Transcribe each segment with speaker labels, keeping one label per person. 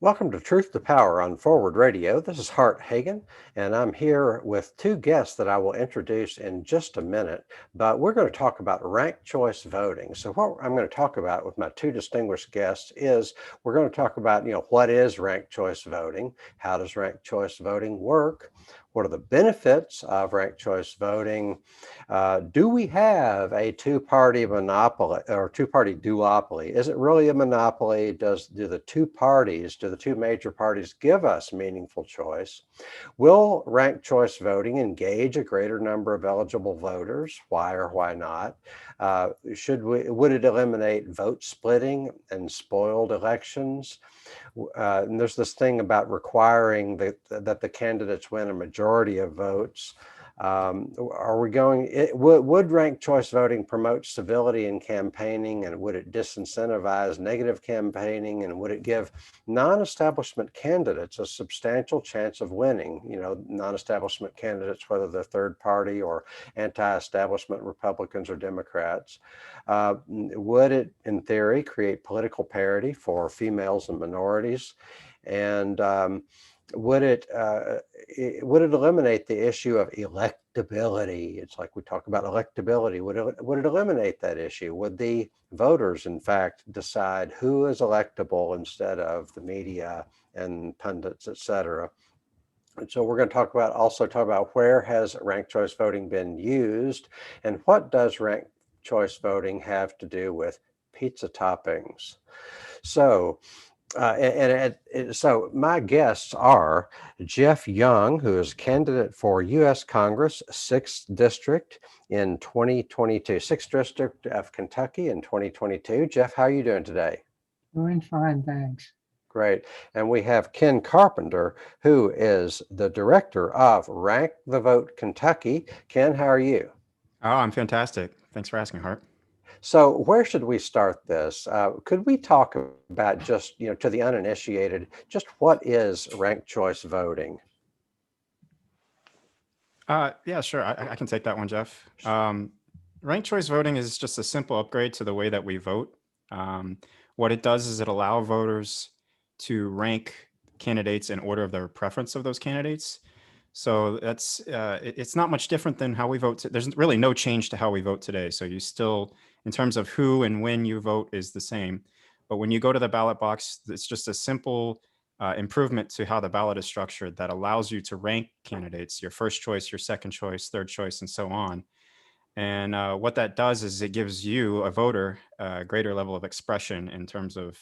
Speaker 1: Welcome to Truth to Power on Forward Radio. This is Hart Hagan, and I'm here with two guests that I will introduce in just a minute. But we're going to talk about ranked choice voting. So, what I'm going to talk about with my two distinguished guests is we're going to talk about, what is ranked choice voting? How does ranked choice voting work? What are the benefits of ranked choice voting? Do we have a two-party monopoly or two-party duopoly? Is it really a monopoly? Do the two major parties give us meaningful choice? Will ranked choice voting engage a greater number of eligible voters? Why or why not? Would it eliminate vote splitting and spoiled elections? And there's this thing about requiring that the candidates win a majority of votes. Would ranked choice voting promote civility in campaigning, and would it disincentivize negative campaigning, and would it give non-establishment candidates a substantial chance of winning? Non-establishment candidates, whether they're third party or anti-establishment Republicans or Democrats. Would it, in theory, create political parity for females and minorities? And would it eliminate the issue of electability? It's like we talk about electability. Would it eliminate that issue? Would the voters, in fact, decide who is electable instead of the media and pundits, etc.? And so we're going to also talk about where has ranked choice voting been used, and what does ranked choice voting have to do with pizza toppings? So so my guests are Geoff Young, who is candidate for U.S. Congress, 6th District in 2022, 6th District of Kentucky in 2022. Geoff, how are you doing today?
Speaker 2: Doing fine, thanks.
Speaker 1: Great. And we have Ken Carpenter, who is the director of Rank the Vote Kentucky. Ken, how are you?
Speaker 3: Oh, I'm fantastic. Thanks for asking, Hart.
Speaker 1: So where should we start this? Could we talk about just, to the uninitiated, just what is ranked choice voting?
Speaker 3: Yeah, sure. I can take that one, Geoff. Ranked choice voting is just a simple upgrade to the way that we vote. What it does is it allows voters to rank candidates in order of their preference of those candidates. So it's not much different than how we vote. There's really no change to how we vote today. So you still, in terms of who and when you vote, is the same. But when you go to the ballot box, it's just a simple improvement to how the ballot is structured that allows you to rank candidates, your first choice, your second choice, third choice, and so on. And what that does is it gives you, a voter, a greater level of expression in terms of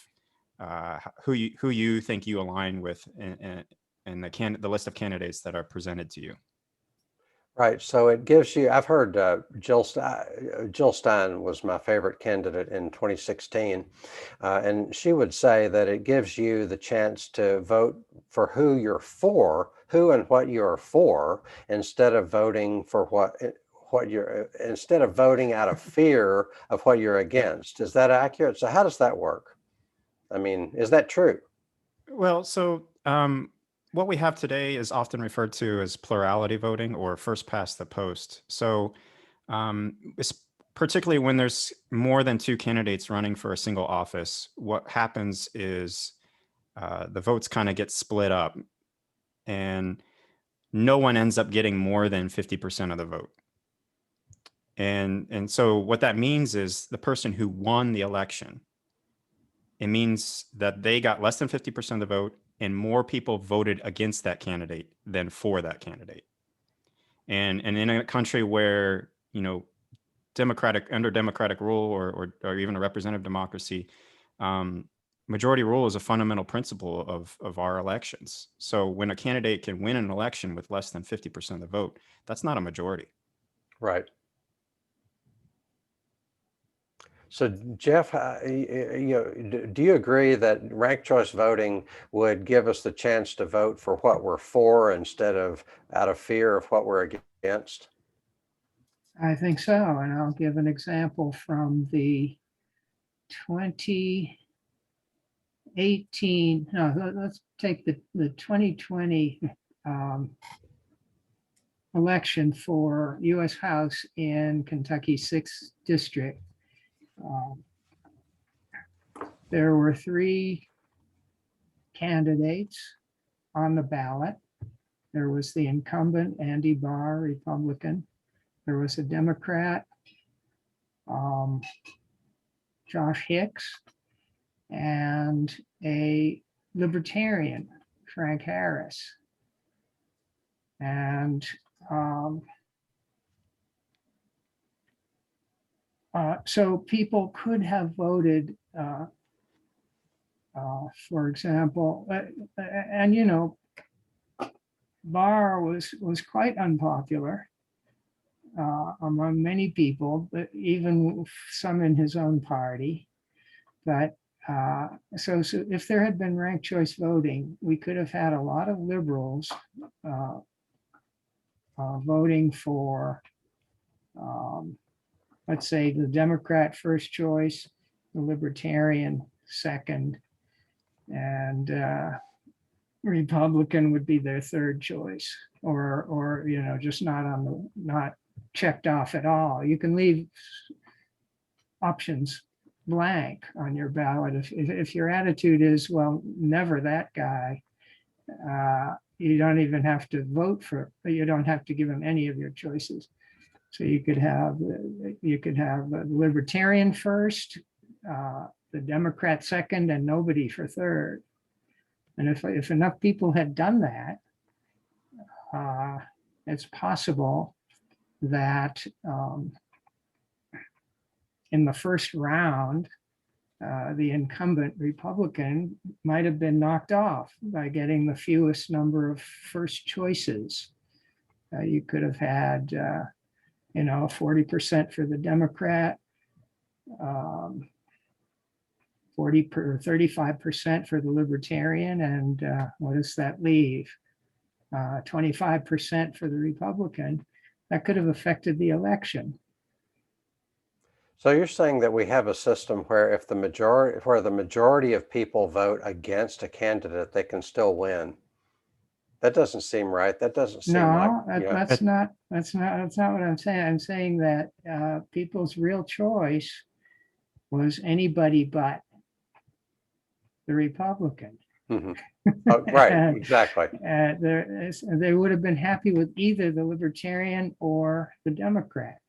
Speaker 3: who you think you align with in the list of candidates that are presented to you.
Speaker 1: Right. So it gives you, I've heard Jill Stein was my favorite candidate in 2016. And she would say that it gives you the chance to vote for who and what you're for, instead of voting for instead of voting out of fear of what you're against. Is that accurate? So how does that work? I mean, is that true?
Speaker 3: Well, so what we have today is often referred to as plurality voting or first past the post. So it's particularly when there's more than two candidates running for a single office, what happens is the votes kind of get split up and no one ends up getting more than 50% of the vote. And so what that means is the person who won the election, it means that they got less than 50% of the vote and more people voted against that candidate than for that candidate. And in a country where, under democratic rule or even a representative democracy, majority rule is a fundamental principle of our elections. So when a candidate can win an election with less than 50% of the vote, that's not a majority.
Speaker 1: Right. So, Geoff, do you agree that ranked choice voting would give us the chance to vote for what we're for instead of out of fear of what we're against?
Speaker 2: I think so, and I'll give an example from the 2018, no, let's take the 2020 election for U.S. House in Kentucky 6th District. There were three candidates on the ballot. There was the incumbent, Andy Barr, Republican. There was a Democrat, Josh Hicks, and a Libertarian, Frank Harris. And so people could have voted, for example, and you know, Barr was quite unpopular among many people, but even some in his own party. But so if there had been ranked choice voting, we could have had a lot of liberals voting for, let's say, the Democrat first choice, the Libertarian second, and Republican would be their third choice, or you know, just not checked off at all. You can leave options blank on your ballot if your attitude is, well, never that guy. You don't even have to vote for, you don't have to give him any of your choices. So you could have the Libertarian first, the Democrat second, and nobody for third. And if enough people had done that, it's possible that in the first round, the incumbent Republican might have been knocked off by getting the fewest number of first choices. You could have had, 40% for the Democrat, 35% for the Libertarian, and what does that leave? 25% for the Republican. That could have affected the election.
Speaker 1: So you're saying that we have a system where the majority of people vote against a candidate, they can still win. That doesn't seem right. That doesn't seem
Speaker 2: that's not what I'm saying. I'm saying that people's real choice was anybody but the Republican.
Speaker 1: Mm-hmm. Oh, right, exactly.
Speaker 2: They would have been happy with either the Libertarian or the Democrat.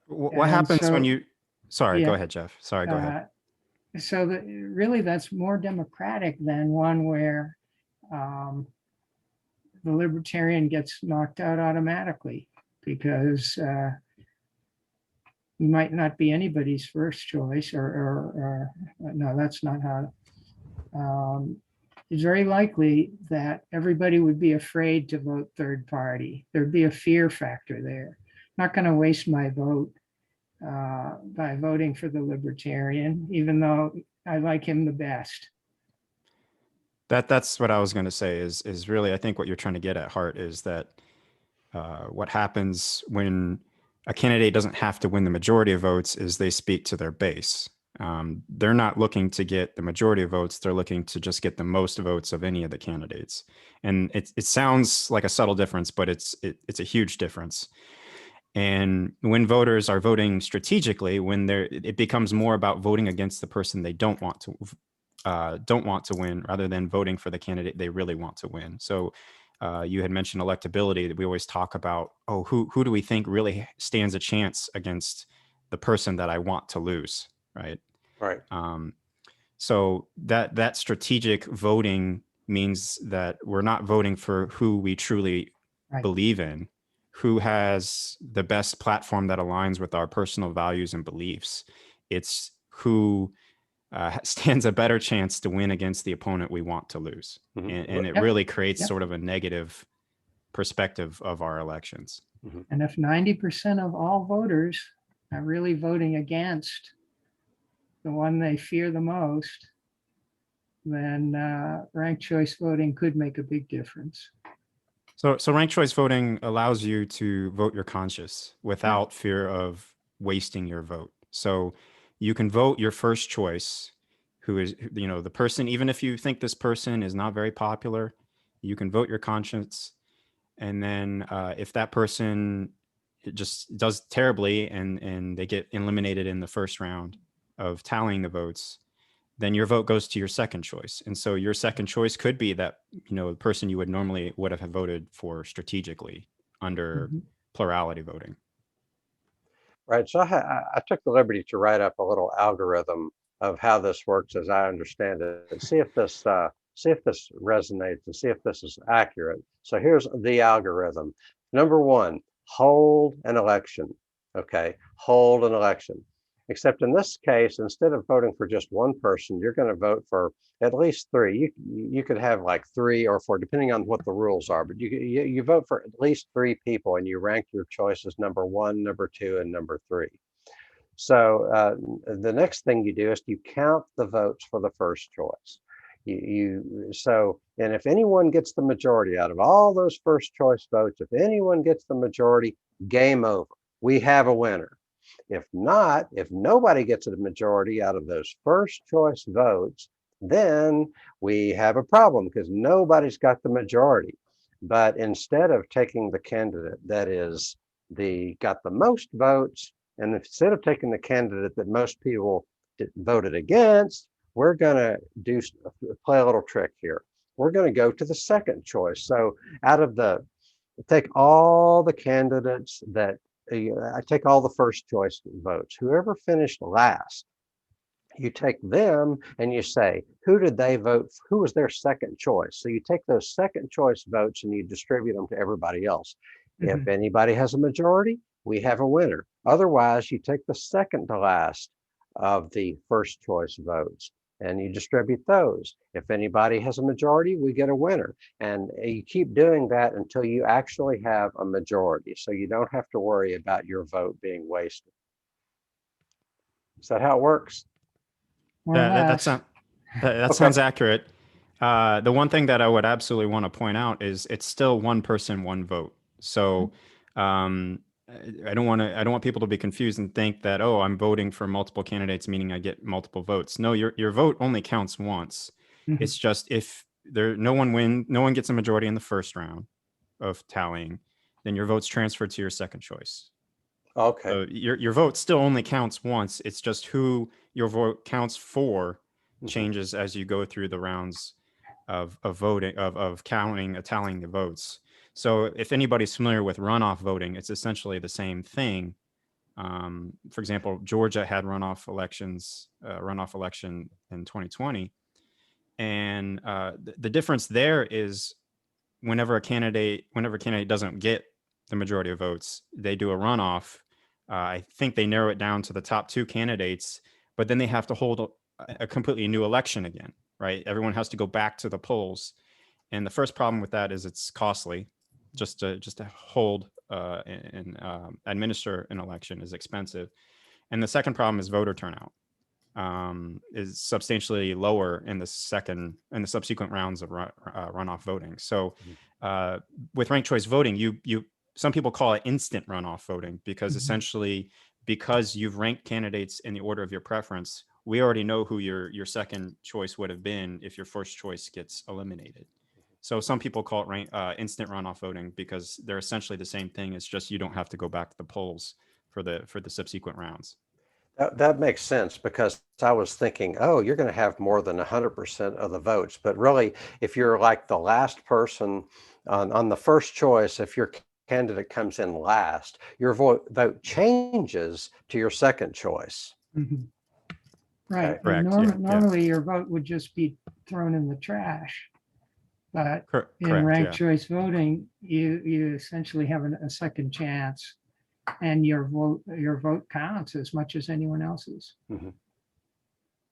Speaker 3: What happens when you, sorry, go ahead, Geoff. Sorry, go ahead.
Speaker 2: So really that's more democratic than one where the Libertarian gets knocked out automatically because he might not be anybody's first choice, or no, that's not how. It's very likely that everybody would be afraid to vote third party. There'd be a fear factor there. Not going to waste my vote by voting for the Libertarian, even though I like him the best.
Speaker 3: That's what I was going to say is really, I think what you're trying to get at, Hart, is that what happens when a candidate doesn't have to win the majority of votes is they speak to their base. They're not looking to get the majority of votes. They're looking to just get the most votes of any of the candidates. And it sounds like a subtle difference, but it's a huge difference. And when voters are voting strategically, it becomes more about voting against the person they don't want to win, rather than voting for the candidate they really want to win. So you had mentioned electability, that we always talk about, who do we think really stands a chance against the person that I want to lose, right?
Speaker 1: Right.
Speaker 3: So that strategic voting means that we're not voting for who we truly believe in, who has the best platform that aligns with our personal values and beliefs. It's who stands a better chance to win against the opponent we want to lose. Mm-hmm. And it really creates sort of a negative perspective of our elections.
Speaker 2: Mm-hmm. And if 90% of all voters are really voting against the one they fear the most, then ranked choice voting could make a big difference.
Speaker 3: So ranked choice voting allows you to vote your conscience without fear of wasting your vote. So you can vote your first choice, who is, the person, even if you think this person is not very popular, you can vote your conscience. And then if that person just does terribly and they get eliminated in the first round of tallying the votes, then your vote goes to your second choice. And so your second choice could be that, the person you would have voted for strategically under plurality voting.
Speaker 1: Right. So I took the liberty to write up a little algorithm of how this works as I understand it. See if this resonates and see if this is accurate. So here's the algorithm. Number one, hold an election. Okay, hold an election. Except in this case, instead of voting for just one person, you're going to vote for at least three. You could have like 3 or 4, depending on what the rules are. But you vote for at least 3 people, and you rank your choices number 1, number 2, and number 3. So the next thing you do is you count the votes for the first choice. And if anyone gets the majority out of all those first choice votes, if anyone gets the majority, game over. We have a winner. If not, if nobody gets a majority out of those first choice votes, then we have a problem because nobody's got the majority. But instead of taking the candidate that is got the most votes, and instead of taking the candidate that most people voted against, we're going to play a little trick here. We're going to go to the second choice. So take all the candidates that I take all the first choice votes. Whoever finished last, you take them and you say, who did they vote? Who was their second choice? So you take those second choice votes and you distribute them to everybody else. If anybody has a majority, we have a winner. Otherwise, you take the second to last of the first choice votes and you distribute those. If anybody has a majority, we get a winner. And you keep doing that until you actually have a majority. So you don't have to worry about your vote being wasted. Is that how it works?
Speaker 3: That sounds accurate. The one thing that I would absolutely want to point out is it's still one person, one vote. So I don't want people to be confused and think that, oh, I'm voting for multiple candidates, meaning I get multiple votes. No, your vote only counts once. It's just if no one gets a majority in the first round of tallying, then your vote's transferred to your second choice.
Speaker 1: Okay.
Speaker 3: So your vote still only counts once. It's just who your vote counts for changes as you go through the rounds of voting, of counting, tallying the votes. So if anybody's familiar with runoff voting, it's essentially the same thing. For example, Georgia had runoff election in 2020. And the difference there is whenever a candidate doesn't get the majority of votes, they do a runoff. I think they narrow it down to the top 2 candidates, but then they have to hold a completely new election again, right? Everyone has to go back to the polls. And the first problem with that is it's costly. Just to hold and administer an election is expensive. And the second problem is voter turnout is substantially lower in the subsequent rounds of runoff voting. So with ranked choice voting, some people call it instant runoff voting because essentially, because you've ranked candidates in the order of your preference, we already know who your second choice would have been if your first choice gets eliminated. So some people call it instant runoff voting because they're essentially the same thing. It's just you don't have to go back to the polls for the subsequent rounds.
Speaker 1: That makes sense because I was thinking, oh, you're going to have more than 100% of the votes. But really, if you're like the last person on the first choice, if your candidate comes in last, your vote changes to your second choice.
Speaker 2: Right.
Speaker 1: Okay.
Speaker 3: Correct.
Speaker 2: Normally your vote would just be thrown in the trash. But in ranked choice voting, you essentially have a second chance, and your vote counts as much as anyone else's.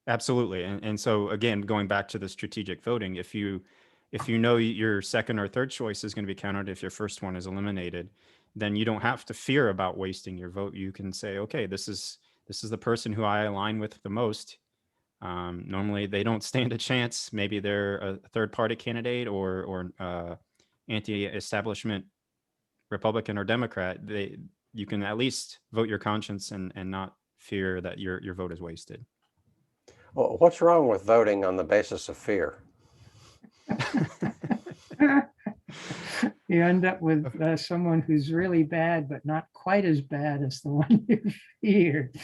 Speaker 3: Absolutely. And so again, going back to the strategic voting, if you know your second or third choice is going to be counted if your first one is eliminated, then you don't have to fear about wasting your vote. You can say, okay, this is the person who I align with the most. Normally they don't stand a chance. Maybe they're a third party candidate or anti-establishment Republican or Democrat. You can at least vote your conscience and not fear that your vote is wasted.
Speaker 1: Well, what's wrong with voting on the basis of fear?
Speaker 2: You end up with someone who's really bad, but not quite as bad as the one you feared.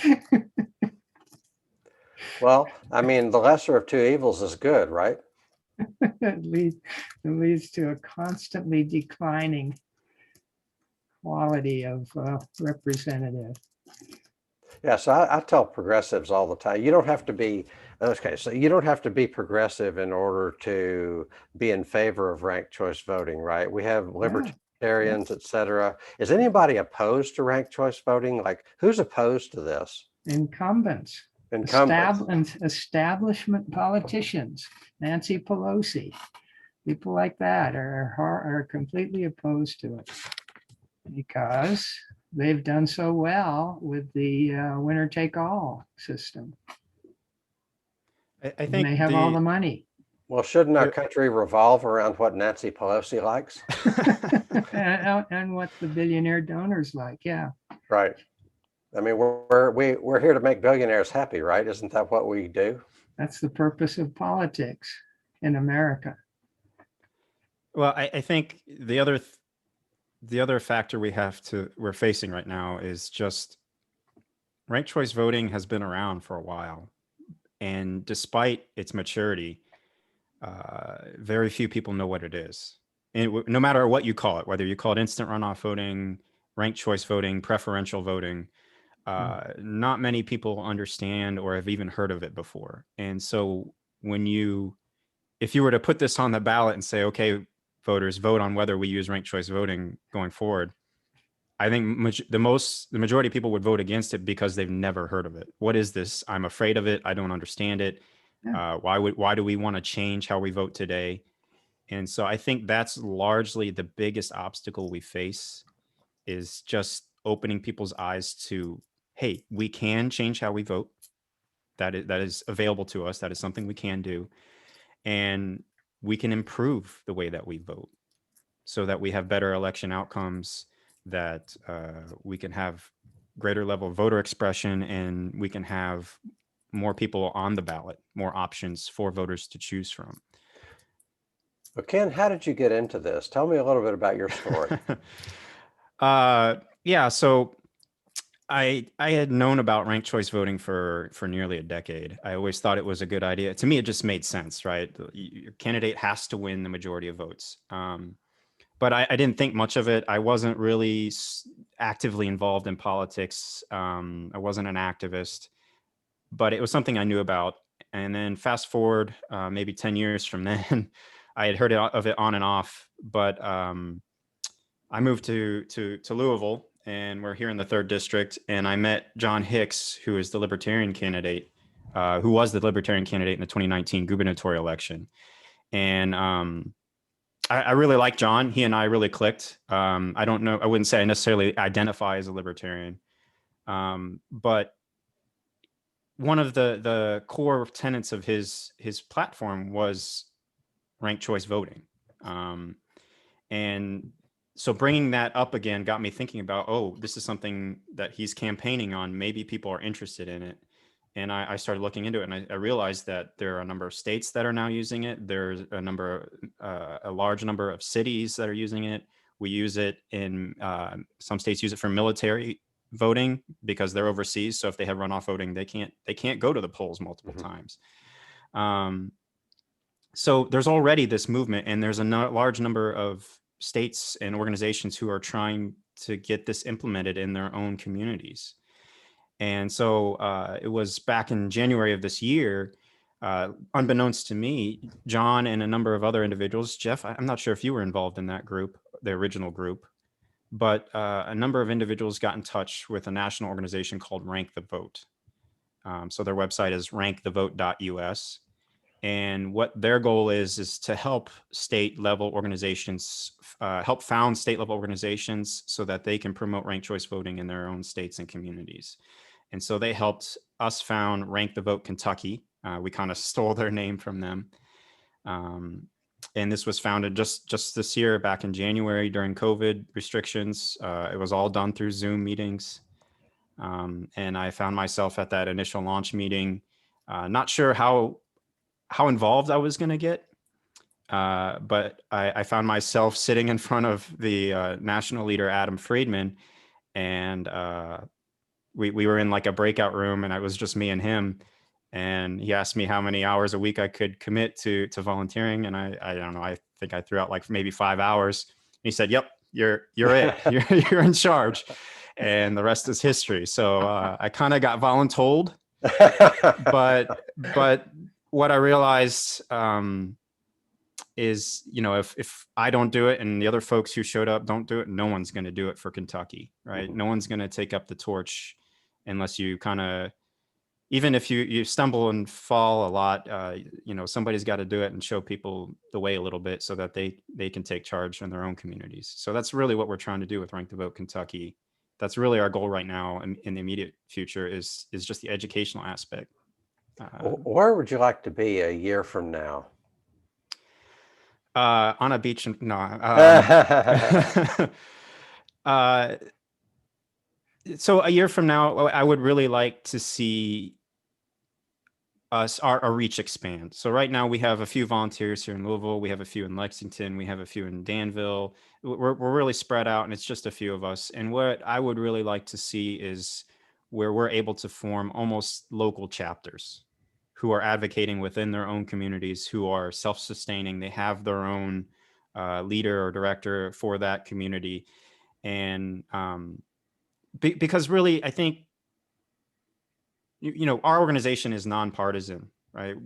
Speaker 1: Well, I mean, the lesser of two evils is good, right?
Speaker 2: It leads to a constantly declining quality of representative.
Speaker 1: Yeah, so I tell progressives all the time, you don't have to be, okay, so you don't have to be progressive in order to be in favor of ranked choice voting, right? We have
Speaker 2: Yeah,
Speaker 1: libertarians, et cetera. Is anybody opposed to ranked choice voting? Like, who's opposed to this?
Speaker 2: incumbents,
Speaker 1: Incumbents.
Speaker 2: establishment politicians, Nancy Pelosi, people like that are completely opposed to it because they've done so well with the winner take all system.
Speaker 3: I
Speaker 2: And
Speaker 3: think
Speaker 2: they have all the money.
Speaker 1: Well, shouldn't our
Speaker 3: the
Speaker 1: country revolve around what Nancy Pelosi likes?
Speaker 2: and what the billionaire donors like. Yeah,
Speaker 1: Right. I mean, we're here to make billionaires happy, right? Isn't that what we do?
Speaker 2: that's the purpose of politics in America.
Speaker 3: well, I think the other factor we're facing right now is just ranked choice voting has been around for a while, and despite its maturity, very few people know what it is. And no matter what you call it, whether you call it instant runoff voting, ranked choice voting, preferential voting, not many people understand or have even heard of it before. And so if you were to put this on the ballot and say, okay, voters, vote on whether we use ranked choice voting going forward, I think the majority of people would vote against it because they've never heard of it. What is this? I'm afraid of it. I don't understand it.
Speaker 2: Yeah.
Speaker 3: Why do we want to change how we vote today? And so I think that's largely the biggest obstacle we face, is just opening people's eyes to, hey, we can change how we vote. That is available to us. That is something we can do. And we can improve the way that we vote so that we have better election outcomes, that we can have greater level of voter expression, and we can have more people on the ballot, more options for voters to choose from.
Speaker 1: Well, Ken, how did you get into this? Tell me a little bit about your story.
Speaker 3: Yeah, so I had known about ranked choice voting for nearly a decade. I always thought it was a good idea. To me, it just made sense, right? Your candidate has to win the majority of votes. But I didn't think much of it. I wasn't really actively involved in politics. I wasn't an activist, but it was something I knew about. And then fast forward maybe 10 years from then, I had heard of it on and off. But I moved to Louisville, and we're here in the 3rd District. And I met John Hicks, who is the Libertarian candidate, who was the Libertarian candidate in the 2019 gubernatorial election. And I really like John. He and I really clicked. I don't know. I wouldn't say I necessarily identify as a libertarian, but one of the core tenets of his platform was ranked choice voting, and so bringing that up again got me thinking about, oh, this is something that he's campaigning on. Maybe people are interested in it. And I started looking into it, and I realized that there are a number of states that are now using it. There's a large number of cities that are using it. We use it in some states use it for military voting because they're overseas. So if they have runoff voting, they can't go to the polls multiple times. So there's already this movement, and there's a large number of states and organizations who are trying to get this implemented in their own communities. And so it was back in January of this year, unbeknownst to me, John and a number of other individuals, Geoff, I'm not sure if you were involved in that group, the original group, but a number of individuals got in touch with a national organization called Rank the Vote. So their website is rankthevote.us. And what their goal is to help state level organizations, help found state level organizations so that they can promote ranked choice voting in their own states and communities. And so they helped us found Rank the Vote Kentucky. We kind of stole their name from them. And this was founded just this year, back in January during COVID restrictions. It was all done through Zoom meetings. And I found myself at that initial launch meeting, not sure how involved I was going to get. But I found myself sitting in front of the national leader, Adam Friedman, and we were in like a breakout room, and it was just me and him. and he asked me how many hours a week I could commit to volunteering, and I don't know, I think I threw out like maybe 5 hours. He said, "Yep, you're it. You're in charge," and the rest is history. So I kind of got voluntold, but what I realized is, if I don't do it and the other folks who showed up don't do it, no one's going to do it for Kentucky, right? No one's going to take up the torch unless you kind of, even if you stumble and fall a lot, somebody's got to do it and show people the way a little bit so that they can take charge in their own communities. So that's really what we're trying to do with Rank the Vote Kentucky. That's really our goal right now in the immediate future is just the educational aspect.
Speaker 1: Where would you like to be a year from now?
Speaker 3: On a beach. No. So a year from now, I would really like to see our reach expand. So right now we have a few volunteers here in Louisville. We have a few in Lexington. We have a few in Danville. We're really spread out, and it's just a few of us. And what I would really like to see is where we're able to form almost local chapters who are advocating within their own communities, who are self-sustaining. They have their own leader or director for that community. And because really, I think, our organization is nonpartisan, right?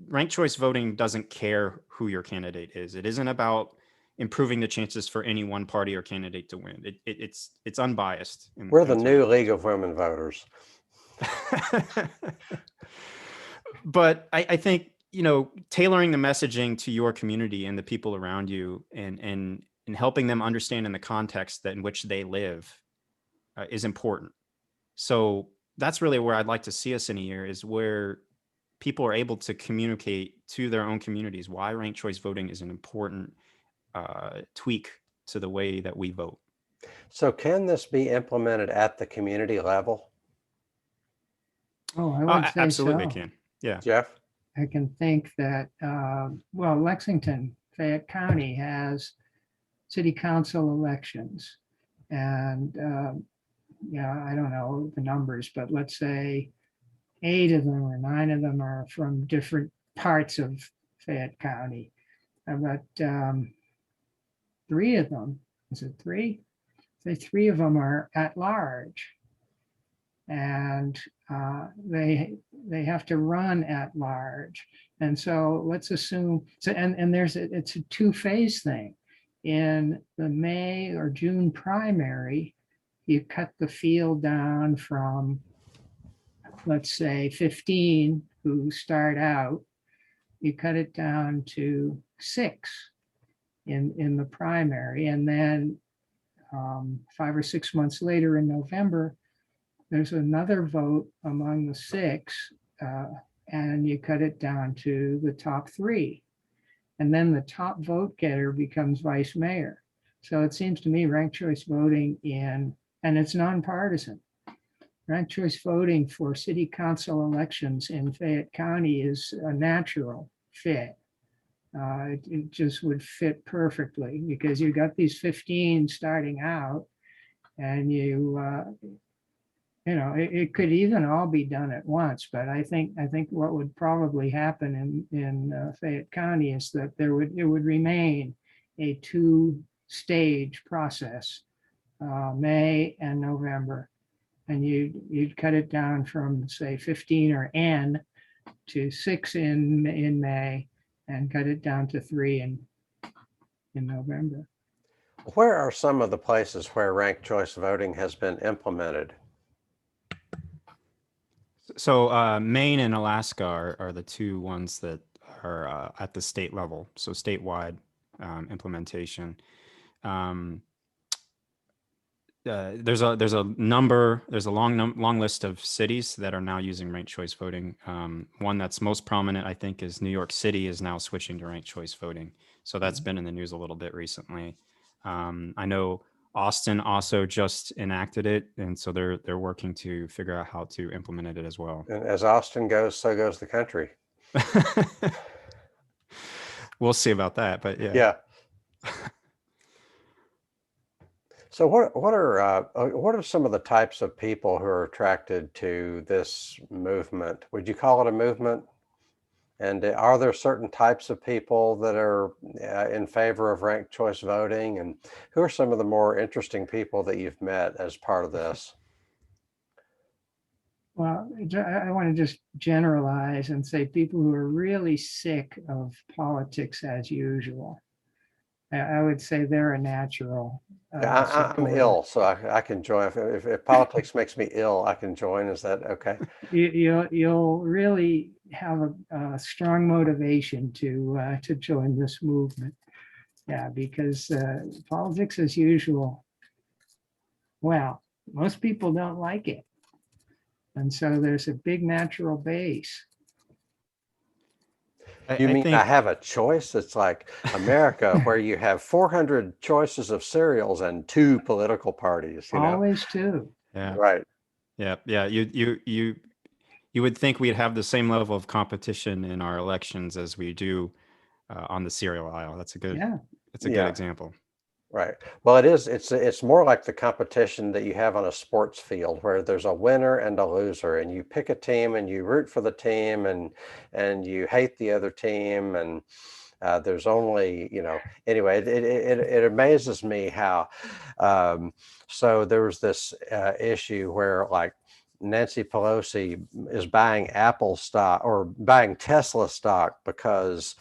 Speaker 3: Ranked choice voting doesn't care who your candidate is. It isn't about improving the chances for any one party or candidate to win. It's unbiased.
Speaker 1: We're the new League of Women Voters.
Speaker 3: But I think, tailoring the messaging to your community and the people around you and helping them understand in the context in which they live is important. So that's really where I'd like to see us in a year, is where people are able to communicate to their own communities why ranked choice voting is an important tweak to the way that we vote.
Speaker 1: So can this be implemented at the community level?
Speaker 2: Oh, I would say
Speaker 3: absolutely
Speaker 2: so.
Speaker 3: can. Yeah.
Speaker 1: Geoff?
Speaker 2: I can think that, Lexington, Fayette County has city council elections. And, I don't know the numbers, but let's say 8 of them or 9 of them are from different parts of Fayette County. But 3 of them, is it 3? Say 3 of them are at large. And they have to run at large. And so let's assume, it's a 2-phase thing. In the May or June primary, you cut the field down from, let's say, 15 who start out, you cut it down to 6 in the primary. And then 5 or 6 months later in November, there's another vote among the 6, and you cut it down to the top 3. And then the top vote getter becomes vice mayor. So it seems to me ranked choice voting and it's nonpartisan. Ranked choice voting for city council elections in Fayette County is a natural fit. It just would fit perfectly because you got these 15 starting out, and it could even all be done at once. But I think what would probably happen in Fayette County is that it would remain a 2-stage process, May and November, and you'd cut it down from, say, 15 or N to 6 in May, and cut it down to 3 in November.
Speaker 1: Where are some of the places where ranked choice voting has been implemented?
Speaker 3: So Maine and Alaska are the 2 ones that are at the state level, so statewide implementation. There's a long list of cities that are now using ranked choice voting. One that's most prominent, I think, is New York City is now switching to ranked choice voting. So that's been in the news a little bit recently. I know Austin also just enacted it, and so they're working to figure out how to implement it as well.
Speaker 1: And as Austin goes, so goes the country.
Speaker 3: We'll see about that, but yeah.
Speaker 1: Yeah. So what are some of the types of people who are attracted to this movement? Would you call it a movement? And are there certain types of people that are in favor of ranked choice voting? And who are some of the more interesting people that you've met as part of this?
Speaker 2: Well, I want to just generalize and say people who are really sick of politics as usual. I would say they're a natural
Speaker 1: Yeah, I'm
Speaker 2: supporter.
Speaker 1: ill, so I can join. If politics makes me ill, I can join. Is that okay?
Speaker 2: You'll really have a strong motivation to join this movement. Yeah, because politics as usual, well, most people don't like it. And so there's a big natural base.
Speaker 1: You
Speaker 3: I
Speaker 1: mean I
Speaker 3: think,
Speaker 1: have a choice? It's like America, where you have 400 choices of cereals and two political parties, you know?
Speaker 2: Always too.
Speaker 3: yeah,
Speaker 1: Right.
Speaker 3: yeah. You would think we'd have the same level of competition in our elections as we do on the cereal aisle. That's a good
Speaker 2: Yeah.
Speaker 1: Yeah.
Speaker 3: example.
Speaker 1: Right. Well, it is. It's more like the competition that you have on a sports field where there's a winner and a loser, and you pick a team and you root for the team, and you hate the other team, and there's only, anyway. It amazes me how. So there was this issue where like Nancy Pelosi is buying Apple stock or buying Tesla stock because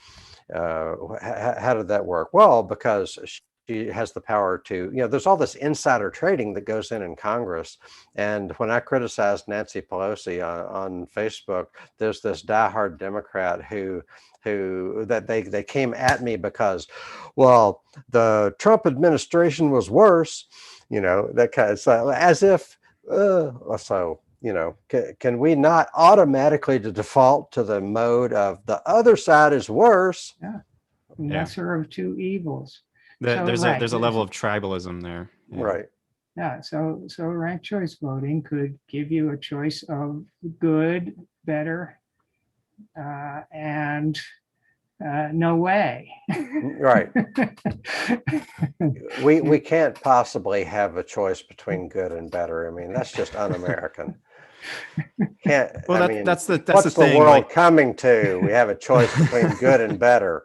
Speaker 1: how did that work? Well, because she has the power to, there's all this insider trading that goes in Congress. And when I criticized Nancy Pelosi on Facebook, there's this diehard Democrat who that they came at me because, well, the Trump administration was worse, that kind of, so as if, so. Can we not automatically default to the mode of the other side is worse?
Speaker 2: Yeah. Lesser of two evils.
Speaker 3: There's
Speaker 2: right.
Speaker 3: a level of tribalism there. Yeah.
Speaker 1: Right.
Speaker 2: Yeah. So ranked choice voting could give you a choice of good, better, and no way.
Speaker 1: Right. We can't possibly have a choice between good and better. I mean, that's just un-American. Can't.
Speaker 3: Well,
Speaker 1: I mean,
Speaker 3: that's the
Speaker 1: what's the
Speaker 3: thing.
Speaker 1: world
Speaker 3: Like,
Speaker 1: coming to? We have a choice between good and better.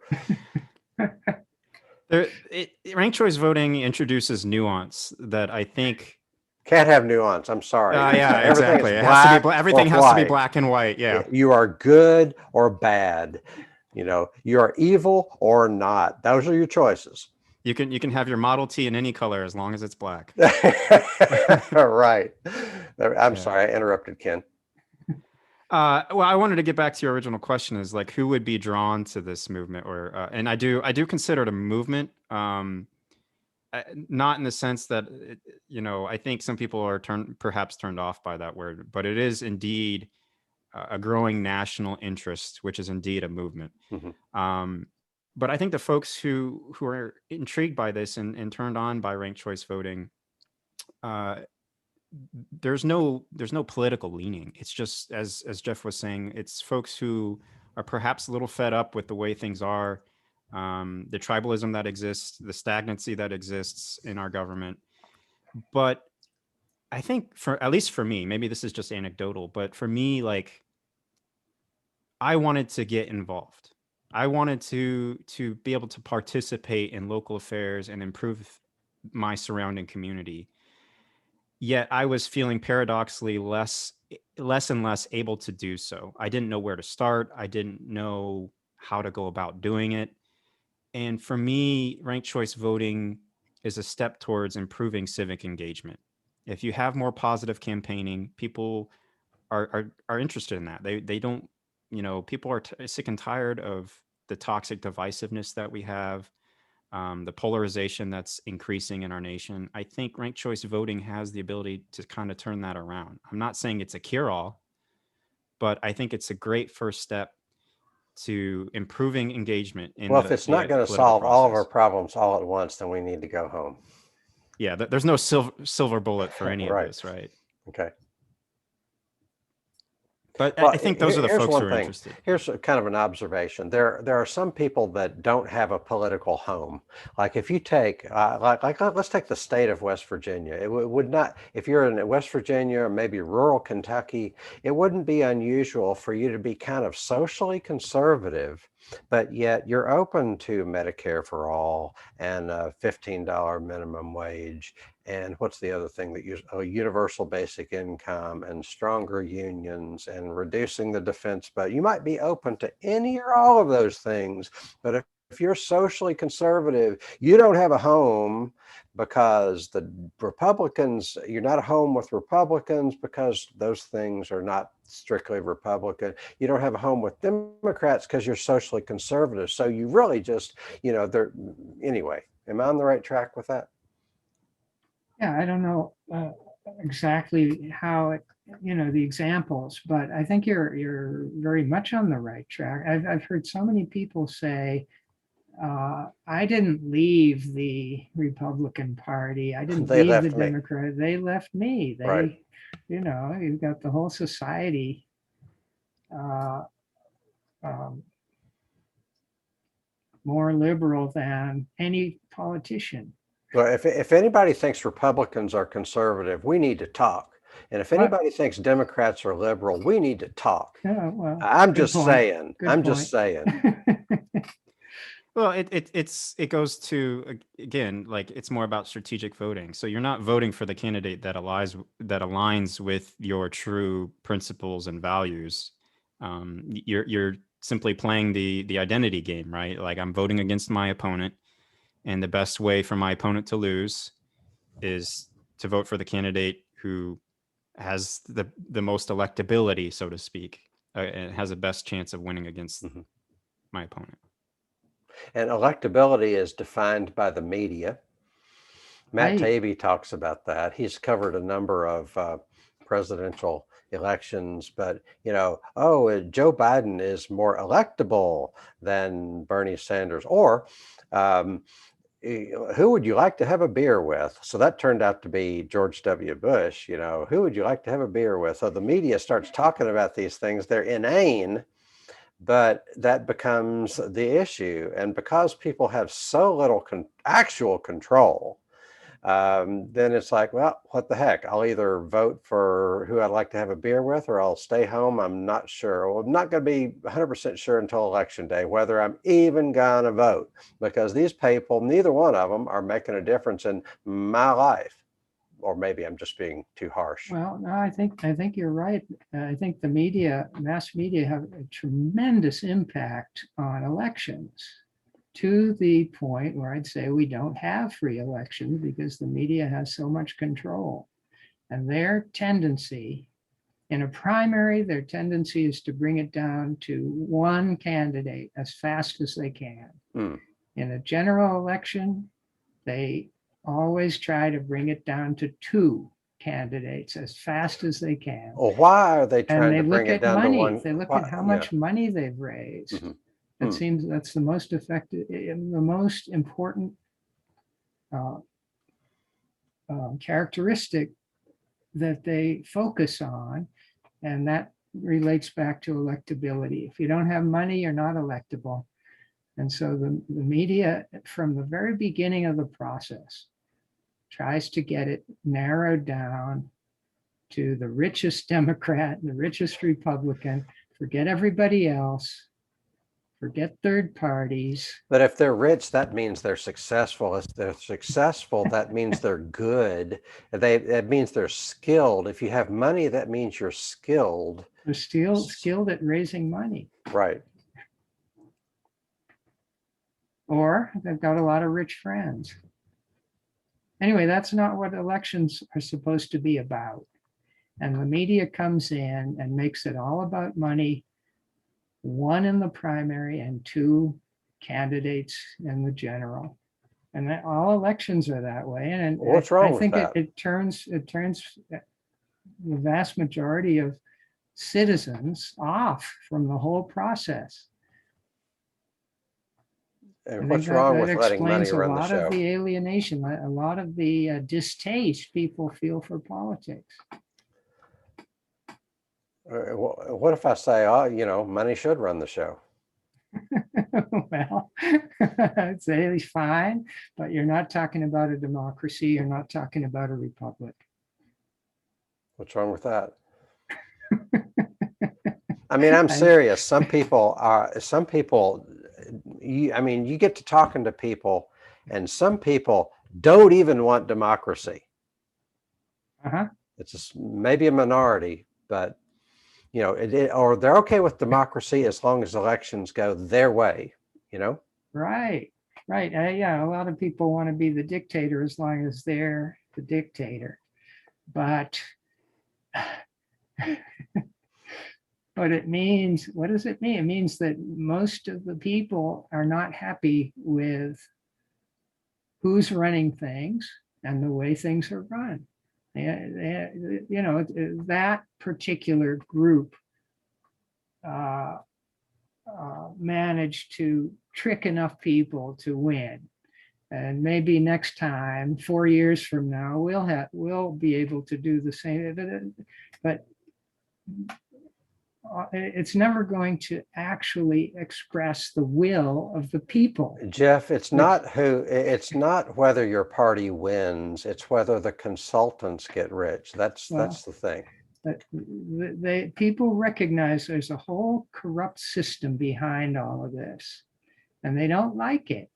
Speaker 3: Ranked choice voting introduces nuance that I think
Speaker 1: Can't have nuance. I'm sorry.
Speaker 3: yeah,
Speaker 1: Everything
Speaker 3: exactly.
Speaker 1: is
Speaker 3: It has to be
Speaker 1: black
Speaker 3: everything
Speaker 1: or
Speaker 3: has to be
Speaker 1: white.
Speaker 3: black and white. Yeah.
Speaker 1: You are good or bad. You are evil or not. Those are your choices.
Speaker 3: You can have your Model T in any color as long as it's black.
Speaker 1: Right. I'm
Speaker 3: Yeah.
Speaker 1: sorry, I interrupted, Ken.
Speaker 3: Well, I wanted to get back to your original question: is like who would be drawn to this movement, or and I do consider it a movement. Not in the sense that I think some people are perhaps turned off by that word, but it is indeed a growing national interest, which is indeed a movement.
Speaker 1: Mm-hmm.
Speaker 3: But I think the folks who are intrigued by this and turned on by ranked choice voting, there's no political leaning. It's just as Geoff was saying, it's folks who are perhaps a little fed up with the way things are, the tribalism that exists, the stagnancy that exists in our government. But I think at least for me, maybe this is just anecdotal, but for me, like, I wanted to get involved. I wanted to be able to participate in local affairs and improve my surrounding community. Yet I was feeling paradoxically less and less able to do so. I didn't know where to start. I didn't know how to go about doing it. And for me, ranked choice voting is a step towards improving civic engagement. If you have more positive campaigning, people are interested in that. They don't, people are sick and tired of the toxic divisiveness that we have, the polarization that's increasing in our nation. I think ranked choice voting has the ability to kind of turn that around. I'm not saying it's a cure-all, but I think it's a great first step to improving engagement in
Speaker 1: Well, if it's not going to solve all of our problems all at once, then we need to go home.
Speaker 3: Yeah, there's no silver bullet for any of
Speaker 1: Right.
Speaker 3: this, right?
Speaker 1: Okay.
Speaker 3: But
Speaker 1: Well,
Speaker 3: I think those are the
Speaker 1: here's
Speaker 3: folks who
Speaker 1: one
Speaker 3: are
Speaker 1: thing.
Speaker 3: interested.
Speaker 1: Here's kind of an observation. There are some people that don't have a political home. Like if you take, let's take the state of West Virginia. It would not, if you're in West Virginia or maybe rural Kentucky, it wouldn't be unusual for you to be kind of socially conservative, but yet you're open to Medicare for all and a $15 minimum wage. And what's the other thing that you, oh, universal basic income and stronger unions and reducing the defense budget. You might be open to any or all of those things, but if you're socially conservative, you don't have a home because the Republicans, you're not a home with Republicans because those things are not strictly Republican. You don't have a home with Democrats because you're socially conservative. So you really just, they're, anyway, am I on the right track with that?
Speaker 2: Yeah, I don't know exactly how it, the examples, but I think you're very much on the right track. I've heard so many people say, I didn't leave the Republican Party. I didn't
Speaker 1: They
Speaker 2: leave the
Speaker 1: left me.
Speaker 2: Democrat. They left me.
Speaker 1: Right.
Speaker 2: You've got the whole society um, more liberal than any politician.
Speaker 1: Well, if anybody thinks Republicans are conservative, we need to talk. And if anybody thinks Democrats are liberal, we need to talk.
Speaker 2: Yeah, well,
Speaker 1: I'm just saying.
Speaker 2: Good
Speaker 1: I'm
Speaker 2: point.
Speaker 1: just saying.
Speaker 3: Well, it goes to, again, like it's more about strategic voting. So you're not voting for the candidate that aligns with your true principles and values. You're simply playing the identity game, right? Like I'm voting against my opponent, and the best way for my opponent to lose is to vote for the candidate who has the most electability, so to speak, and has the best chance of winning against my opponent.
Speaker 1: And electability is defined by the media. Matt Taibbi talks about that. He's covered a number of presidential elections, but Joe Biden is more electable than Bernie Sanders, or who would you like to have a beer with? So that turned out to be George W. Bush. Who would you like to have a beer with? So the media starts talking about these things. They're inane, but that becomes the issue. And because people have so little actual control, then it's like, well, what the heck? I'll either vote for who I'd like to have a beer with, or I'll stay home. I'm not sure. Well, I'm not going to be 100% sure until election day whether I'm even going to vote, because these people, neither one of them are making a difference in my life. Or maybe I'm just being too harsh.
Speaker 2: Well, no, I think you're right. I think the mass media have a tremendous impact on elections, to the point where I'd say we don't have free elections because the media has so much control. And their tendency in a primary, their tendency is to bring it down to one candidate as fast as they can. In a general election, they always try to bring it down to two candidates as fast as they can.
Speaker 1: Well, why are they trying to bring it down
Speaker 2: money.
Speaker 1: to one?
Speaker 2: They look at how much money they've raised. It seems that's the most effective, the most important characteristic that they focus on, and that relates back to electability. If you don't have money, you're not electable. And so the media, from the very beginning of the process, tries to get it narrowed down to the richest Democrat and the richest Republican, forget everybody else, forget third parties.
Speaker 1: But if they're rich, that means they're successful. If they're successful, that means they're good. That means they're skilled. If you have money, that means you're skilled.
Speaker 2: They're still skilled at raising money.
Speaker 1: Right.
Speaker 2: Or they've got a lot of rich friends. Anyway, that's not what elections are supposed to be about. And the media comes in and makes it all about money, one in the primary and two candidates in the general. And that all elections are that way. And
Speaker 1: what's wrong with
Speaker 2: think
Speaker 1: that?
Speaker 2: It turns the vast majority of citizens off from the whole process.
Speaker 1: And what's wrong with letting money run the show?
Speaker 2: A lot of the alienation, a lot of the distaste people feel for politics.
Speaker 1: What if I say, oh, money should run the show?
Speaker 2: Well, it's really fine, but you're not talking about a democracy. You're not talking about a republic.
Speaker 1: What's wrong with that? I mean, I'm serious. Some people, you get to talking to people, and some people don't even want democracy.
Speaker 2: Uh-huh.
Speaker 1: It's maybe a minority, but or they're okay with democracy as long as elections go their way.
Speaker 2: Right. Yeah, a lot of people want to be the dictator as long as they're the dictator. But what it means, what does it mean? It means that most of the people are not happy with who's running things and the way things are run. That particular group managed to trick enough people to win. And maybe next time, 4 years from now, we'll be able to do the same. But it's never going to actually express the will of the people.
Speaker 1: Geoff, it's not whether your party wins, it's whether the consultants get rich. That's the thing.
Speaker 2: People recognize there's a whole corrupt system behind all of this, and they don't like it.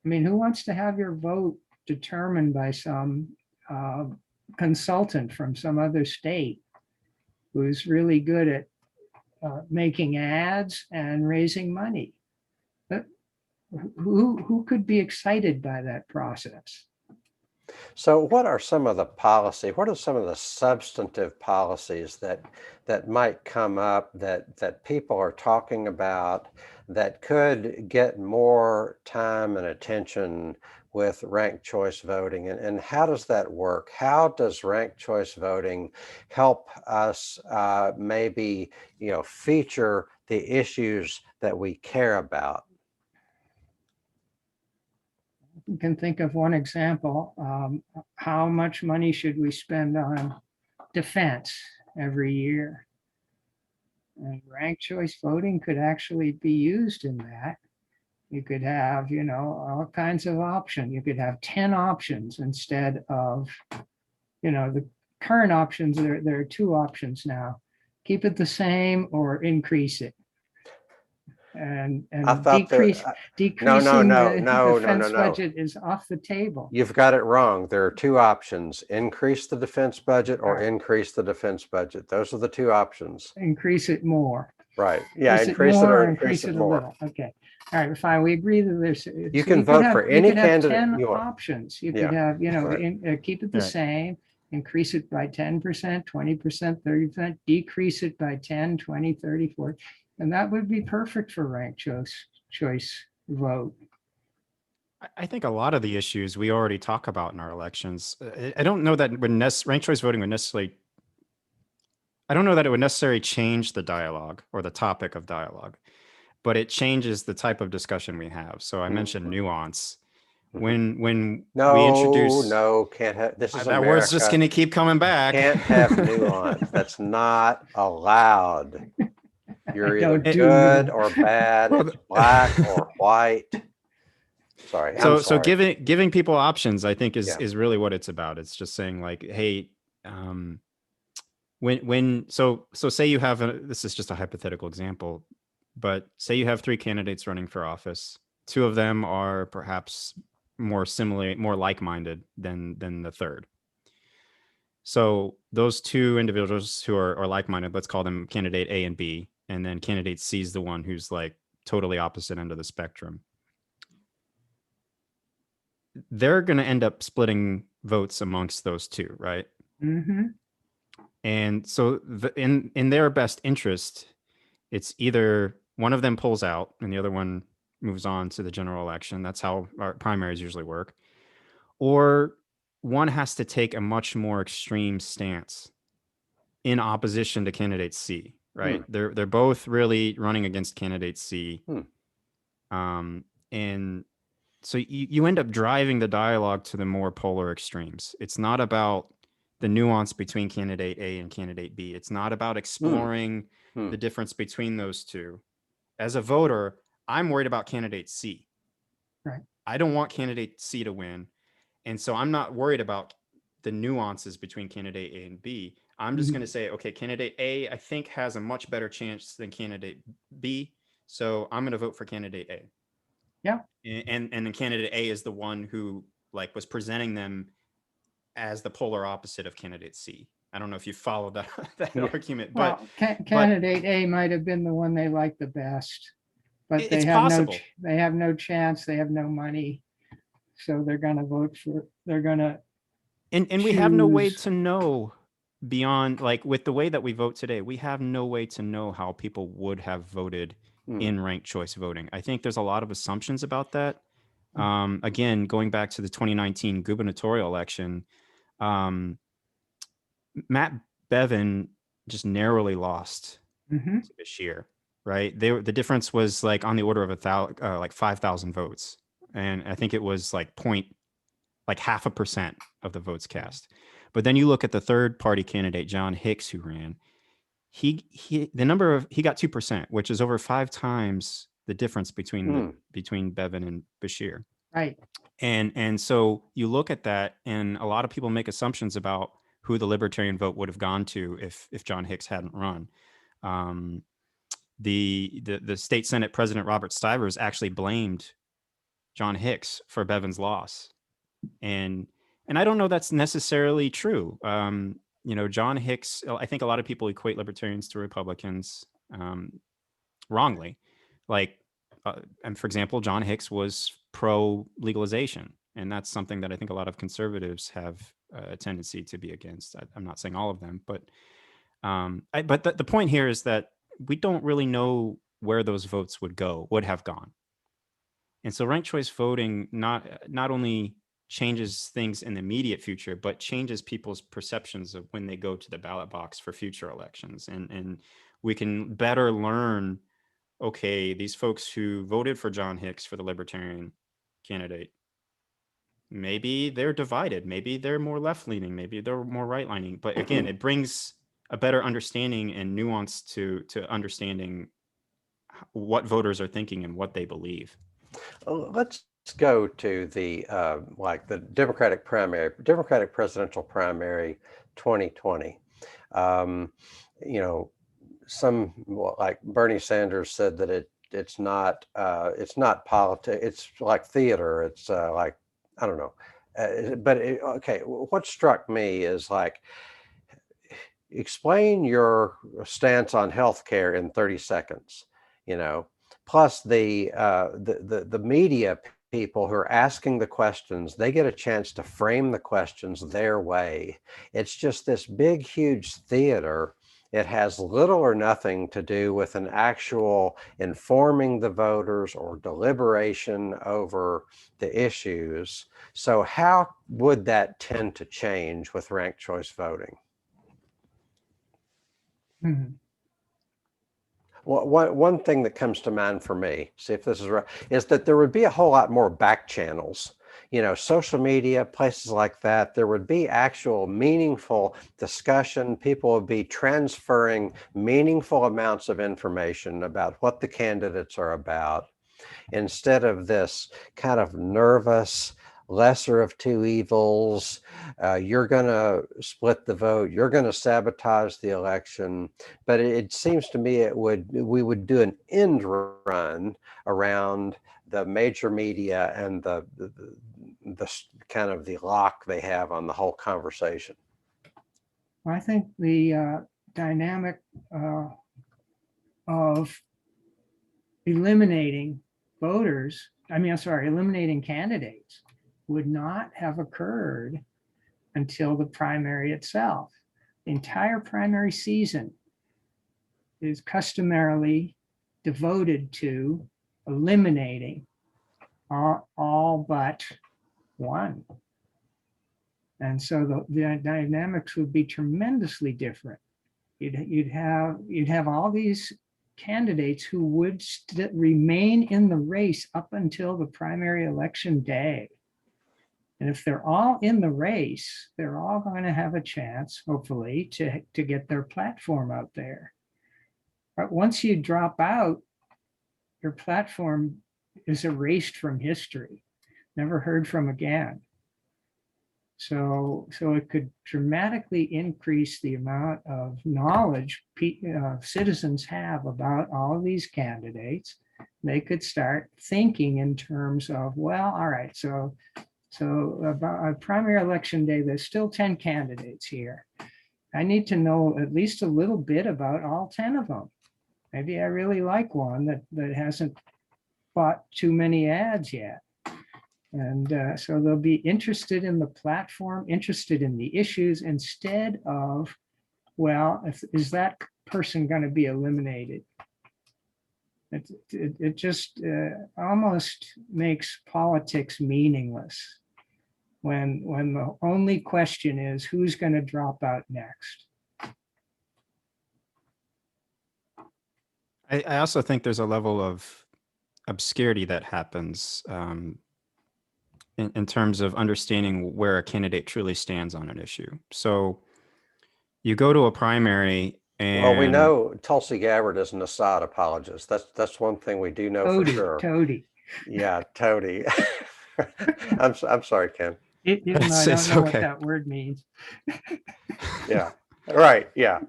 Speaker 2: I mean, who wants to have your vote determined by some consultant from some other state who's really good at making ads and raising money? But who could be excited by that process?
Speaker 1: So what are some of the substantive policies that might come up that people are talking about that could get more time and attention with ranked choice voting? And how does that work? How does ranked choice voting help us maybe feature the issues that we care about?
Speaker 2: You can think of one example. How much money should we spend on defense every year? And ranked choice voting could actually be used in that. You could have, all kinds of options. You could have 10 options instead of, the current options. There are 2 options now. Keep it the same or increase it. And decreasing the defense budget is off the table.
Speaker 1: You've got it wrong. There are 2 options: increase the defense budget or increase the defense budget. Those are the 2 options.
Speaker 2: Increase it more.
Speaker 1: Right. Yeah. Increase it or increase it more.
Speaker 2: A little. Okay. All right. Fine. We agree that there's.
Speaker 1: You can vote for any candidate
Speaker 2: 10
Speaker 1: you want.
Speaker 2: Options. You could have, keep it the same. Increase it by 10%, 20%, 30%. Decrease it by 10, 20, 30, 40. And that would be perfect for ranked choice vote.
Speaker 3: I think a lot of the issues we already talk about in our elections. I don't know that ranked choice voting would necessarily. I don't know that it would necessarily change the dialogue or the topic of dialogue, but it changes the type of discussion we have. So I mentioned nuance. When we introduce
Speaker 1: can't have this is
Speaker 3: that America. Word's just going to keep coming back.
Speaker 1: Can't have nuance. That's not allowed. You're either good or bad. It's black or white. Sorry.
Speaker 3: So giving people options, I think, is really what it's about. It's just saying, like, hey, so say you have this is just a hypothetical example, but say you have 3 candidates running for office. 2 of them are perhaps more like-minded than the third. So those 2 individuals who are like-minded, let's call them candidate A and B. And then candidate C is the one who's like totally opposite end of the spectrum. They're going to end up splitting votes amongst those 2, right?
Speaker 2: Mm-hmm.
Speaker 3: And so in their best interest, it's either one of them pulls out and the other one moves on to the general election. That's how our primaries usually work. Or one has to take a much more extreme stance in opposition to candidate C. Right. They're both really running against candidate C. And so you end up driving the dialogue to the more polar extremes. It's not about the nuance between candidate A and candidate B. It's not about exploring the difference between those two. As a voter, I'm worried about candidate C.
Speaker 2: Right.
Speaker 3: I don't want candidate C to win. And so I'm not worried about the nuances between candidate A and B. I'm just going to say, okay, candidate A, I think, has a much better chance than candidate B. So I'm going to vote for candidate A.
Speaker 2: Yeah.
Speaker 3: And then candidate A is the one who like was presenting them as the polar opposite of candidate C. I don't know if you followed that argument, but
Speaker 2: well, candidate A might have been the one they liked the best, but
Speaker 3: it's possible.
Speaker 2: They have no chance. They have no money, so they're going to vote for. They're going to.
Speaker 3: And we have no way to know beyond, like, with the way that we vote today, we have no way to know how people would have voted in ranked choice voting. I think there's a lot of assumptions about that. Again, going back to the 2019 gubernatorial election, Matt Bevin just narrowly lost to Bashir, right? The difference was like on the order of 5,000 votes. And I think it was like 0.5% of the votes cast. But then you look at the third party candidate, John Hicks, who ran, he got 2%, which is over 5 times the difference between Bevin and Bashir.
Speaker 2: Right. And
Speaker 3: so you look at that, and a lot of people make assumptions about who the libertarian vote would have gone to if John Hicks hadn't run. The state Senate President Robert Stivers actually blamed John Hicks for Bevin's loss. And I don't know that's necessarily true. John Hicks, I think a lot of people equate libertarians to Republicans wrongly. And for example, John Hicks was pro legalization. And that's something that I think a lot of conservatives have a tendency to be against. I'm not saying all of them, but the point here is that we don't really know where those votes would have gone. And so ranked choice voting not only changes things in the immediate future, but changes people's perceptions of when they go to the ballot box for future elections. And we can better learn, okay, these folks who voted for John Hicks for the libertarian candidate, maybe they're divided, maybe they're more left-leaning, maybe they're more right-leaning. But again, it brings a better understanding and nuance to understanding what voters are thinking and what they believe.
Speaker 1: Let's go to the the Democratic presidential primary 2020. Like Bernie Sanders said that it's not politics. It's like theater. It's like, I don't know. What struck me is like, explain your stance on healthcare in 30 seconds. Plus the media people who are asking the questions, they get a chance to frame the questions their way. It's just this big, huge theater. It has little or nothing to do with an actual informing the voters or deliberation over the issues. So how would that tend to change with ranked choice voting? Well, one thing that comes to mind for me, see if this is right, is that there would be a whole lot more back channels, social media, places like that. There would be actual meaningful discussion. People would be transferring meaningful amounts of information about what the candidates are about, instead of this kind of nervous, lesser of two evils. You're going to split the vote. You're going to sabotage the election. But it seems to me we would do an end run around the major media and the kind of the lock they have on the whole conversation.
Speaker 2: I think the dynamic of eliminating eliminating candidates would not have occurred until the primary itself. The entire primary season is customarily devoted to eliminating all but one. And so the dynamics would be tremendously different. You'd have all these candidates who would remain in the race up until the primary election day. And if they're all in the race, they're all going to have a chance, hopefully, to get their platform out there. But once you drop out, your platform is erased from history, never heard from again. So it could dramatically increase the amount of knowledge citizens have about all of these candidates. They could start thinking in terms of, well, all right, so about a primary election day, there's still 10 candidates here. I need to know at least a little bit about all 10 of them. Maybe I really like one that hasn't bought too many ads yet. And so they'll be interested in the platform, interested in the issues, instead of, well, is that person going to be eliminated? It just almost makes politics meaningless when the only question is who's going to drop out next.
Speaker 3: I also think there's a level of obscurity that happens in terms of understanding where a candidate truly stands on an issue. So you go to a primary and...
Speaker 1: Well, we know Tulsi Gabbard is an Assad apologist. That's one thing we do know for sure.
Speaker 2: Toady.
Speaker 1: Yeah, toady. I'm sorry, Ken.
Speaker 2: Even though I don't know what that word means.
Speaker 1: Yeah. Right. Yeah.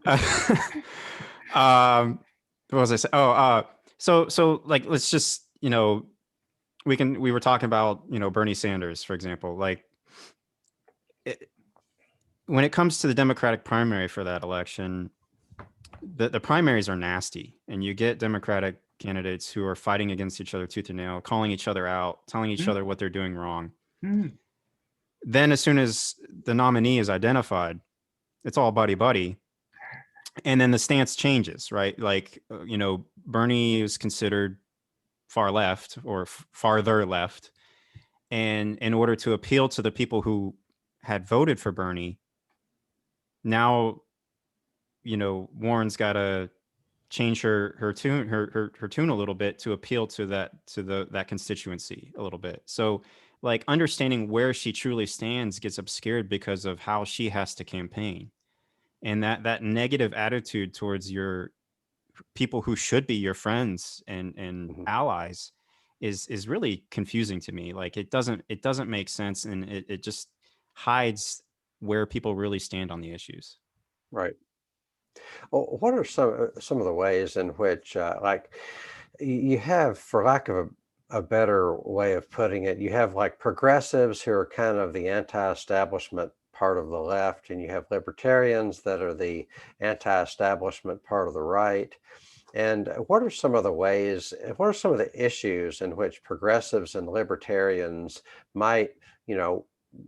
Speaker 3: What was I saying? Oh, so like, let's just, we were talking about, Bernie Sanders, for example, like when it comes to the Democratic primary for that election, the primaries are nasty, and you get Democratic candidates who are fighting against each other tooth and nail, calling each other out, telling each other what they're doing wrong. Then as soon as the nominee is identified, it's all buddy. And then the stance changes, right? Like, Bernie is considered far left or farther left. And in order to appeal to the people who had voted for Bernie, now, Warren's got to change her tune a little bit to appeal to that constituency a little bit. So like understanding where she truly stands gets obscured because of how she has to campaign. And that negative attitude towards your people who should be your friends and allies is really confusing to me. Like it doesn't make sense, and it just hides where people really stand on the issues.
Speaker 1: Right. Well, what are some of the ways in which, like, you have, for lack of a better way of putting it, you have like progressives who are kind of the anti-establishment part of the left, and you have libertarians that are the anti-establishment part of the right. And what are some of the ways, what are some of the issues in which progressives and libertarians might,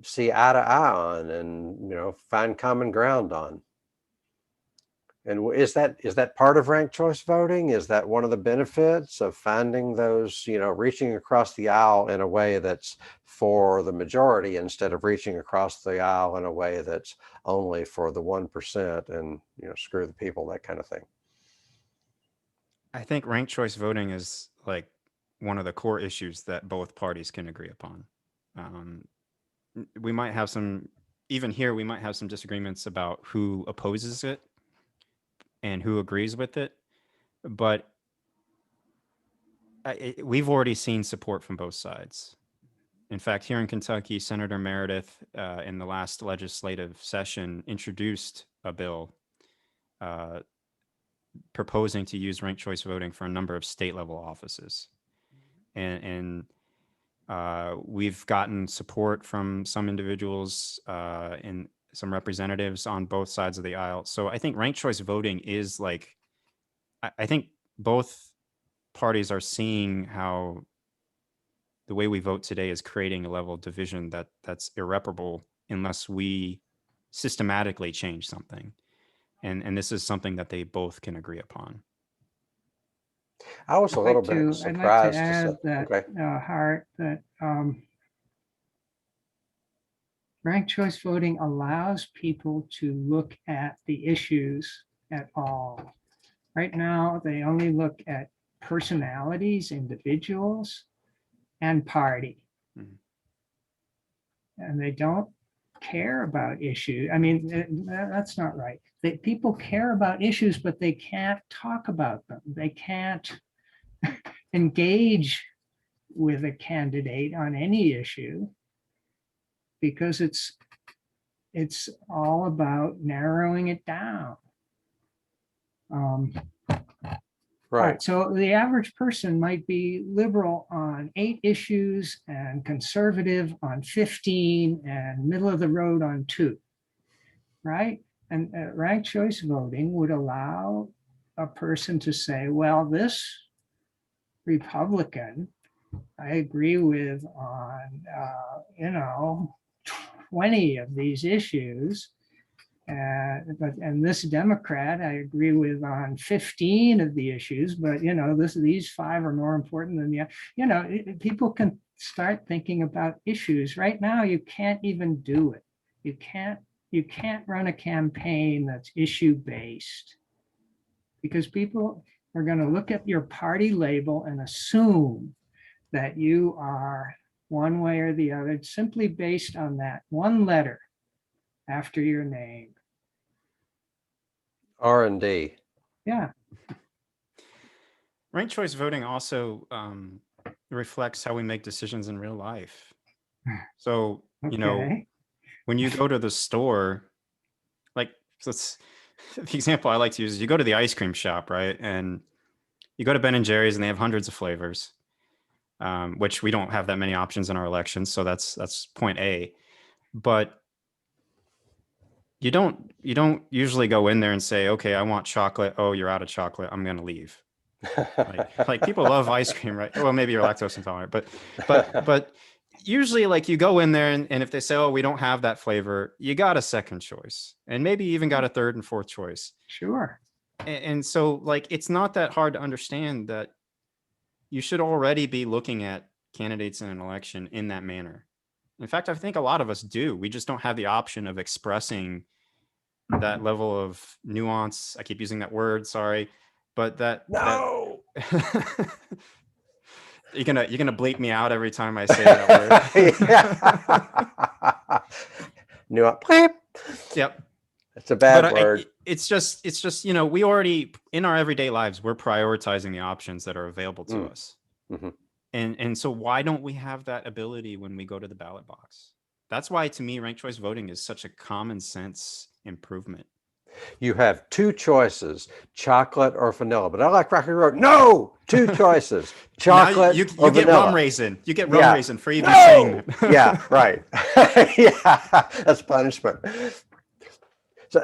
Speaker 1: see eye to eye on and, find common ground on? And is that part of ranked choice voting? Is that one of the benefits of finding those, reaching across the aisle in a way that's for the majority instead of reaching across the aisle in a way that's only for the 1% and, screw the people, that kind of thing?
Speaker 3: I think ranked choice voting is like one of the core issues that both parties can agree upon. We might have even here, we might have some disagreements about who opposes it and who agrees with it, but we've already seen support from both sides. In fact, here in Kentucky, Senator Meredith, in the last legislative session, introduced a bill proposing to use ranked choice voting for a number of state level offices. And we've gotten support from some individuals and some representatives on both sides of the aisle. So I think ranked choice voting is like, I think both parties are seeing how the way we vote today is creating a level of division that's irreparable unless we systematically change something. And this is something that they both can agree upon.
Speaker 1: I was a little bit surprised.
Speaker 2: I'd like to add that, Hart, that ranked choice voting allows people to look at the issues at all. Right now, they only look at personalities, individuals, and party. and they don't care about issues. I mean, that's not right. People care about issues, but they can't talk about them. They can't engage with a candidate on any issue because it's all about narrowing it down. All right, so the average person might be liberal on 8 issues and conservative on 15 and middle of the road on 2, right? And ranked choice voting would allow a person to say, well, this Republican I agree with on, 20 of these issues. And this Democrat I agree with on 15 of the issues, but these 5 are more important than the, people can start thinking about issues. Right now, you can't even do it. You can't run a campaign that's issue-based because people are going to look at your party label and assume that you are one way or the other simply based on that one letter after your name.
Speaker 1: R&D.
Speaker 2: Yeah.
Speaker 3: Ranked choice voting also reflects how we make decisions in real life. So,
Speaker 2: Okay.
Speaker 3: when you go to the store, like the example I like to use is you go to the ice cream shop, right? And you go to Ben and Jerry's and they have hundreds of flavors, which we don't have that many options in our elections. So that's point A. But you don't usually go in there and say, okay, I want chocolate. Oh, you're out of chocolate. I'm going to leave. like people love ice cream, right? Well, maybe you're lactose intolerant, but usually like you go in there and if they say, oh, we don't have that flavor, you got a second choice and maybe even got a third and fourth choice.
Speaker 2: Sure.
Speaker 3: And so like, it's not that hard to understand that you should already be looking at candidates in an election in that manner. In fact, I think a lot of us do. We just don't have the option of expressing that level of nuance. I keep using that word, sorry, but
Speaker 1: no.
Speaker 3: You're gonna bleep me out every time I say that
Speaker 1: word. Nuance. Bleep.
Speaker 3: Yep.
Speaker 1: It's a bad word.
Speaker 3: It's just, we already, in our everyday lives, we're prioritizing the options that are available to us.
Speaker 1: Mm-hmm.
Speaker 3: And so why don't we have that ability when we go to the ballot box? That's why, to me, ranked choice voting is such a common sense improvement.
Speaker 1: You have 2 choices, chocolate or vanilla. But I like Rocky Road. No, 2 choices, chocolate
Speaker 3: you
Speaker 1: or
Speaker 3: get
Speaker 1: vanilla.
Speaker 3: rum raisin. You get rum raisin for even saying that.
Speaker 1: Yeah, right. Yeah, that's punishment.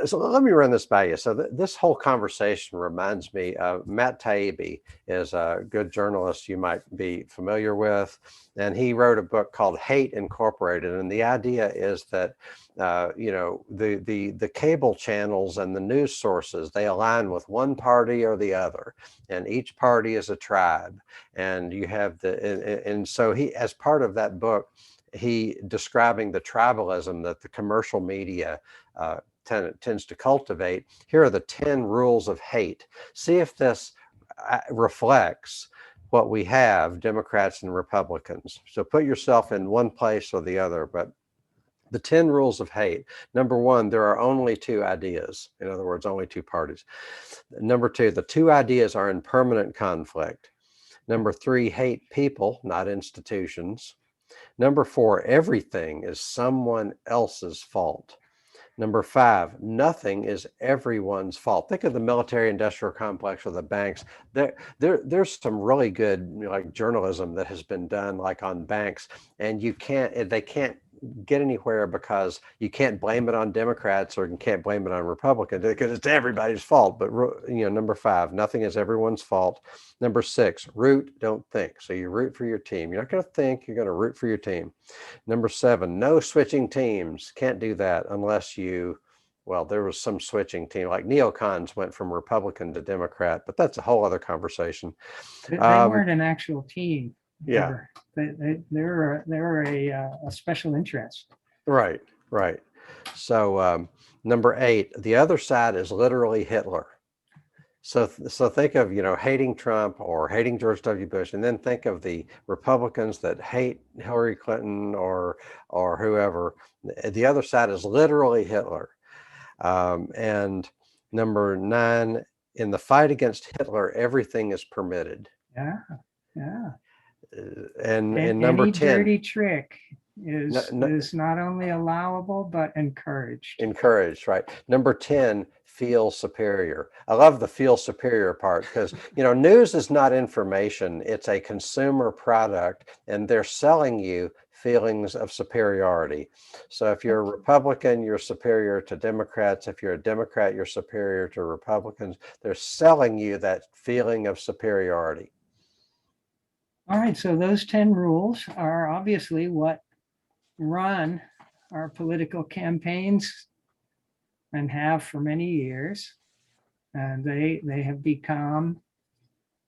Speaker 1: So let me run this by you. So this whole conversation reminds me of Matt Taibbi is a good journalist you might be familiar with. And he wrote a book called Hate Incorporated. And the idea is that, the cable channels and the news sources, they align with one party or the other. And each party is a tribe. And you have and so he, as part of that book, he describing the tribalism that the commercial media tends to cultivate. Here are the 10 rules of hate. See if this reflects what we have, Democrats and Republicans. So put yourself in one place or the other, but the 10 rules of hate. Number 1, there are only 2 ideas. In other words, only 2 parties. Number 2, the 2 ideas are in permanent conflict. Number 3, hate people, not institutions. Number 4, everything is someone else's fault. Number 5, nothing is everyone's fault. Think of the military-industrial complex or the banks. There's some really good like journalism that has been done like on banks, and they can't get anywhere because you can't blame it on Democrats or you can't blame it on Republicans because it's everybody's fault. But number 5, nothing is everyone's fault. Number 6, root, don't think. So you root for your team. You're not going to think, you're going to root for your team. Number 7, no switching teams. Can't do that unless there was some switching team, like neocons went from Republican to Democrat, but that's a whole other conversation.
Speaker 2: They weren't an actual team.
Speaker 1: Yeah.
Speaker 2: They're a special interest.
Speaker 1: Right. So number 8, the other side is literally Hitler. So think of, hating Trump or hating George W. Bush, and then think of the Republicans that hate Hillary Clinton or whoever. The other side is literally Hitler. And number 9, in the fight against Hitler, everything is permitted.
Speaker 2: Yeah, yeah.
Speaker 1: And number
Speaker 2: Any
Speaker 1: 10,
Speaker 2: dirty trick is not only allowable but encouraged.
Speaker 1: encouraged, right? Number 10, feel superior. I love the feel superior part because, news is not information. It's a consumer product, and they're selling you feelings of superiority. So if you're a Republican, you're superior to Democrats. If you're a Democrat, you're superior to Republicans. They're selling you that feeling of superiority.
Speaker 2: All right, so those 10 rules are obviously what run our political campaigns and have for many years. And they have become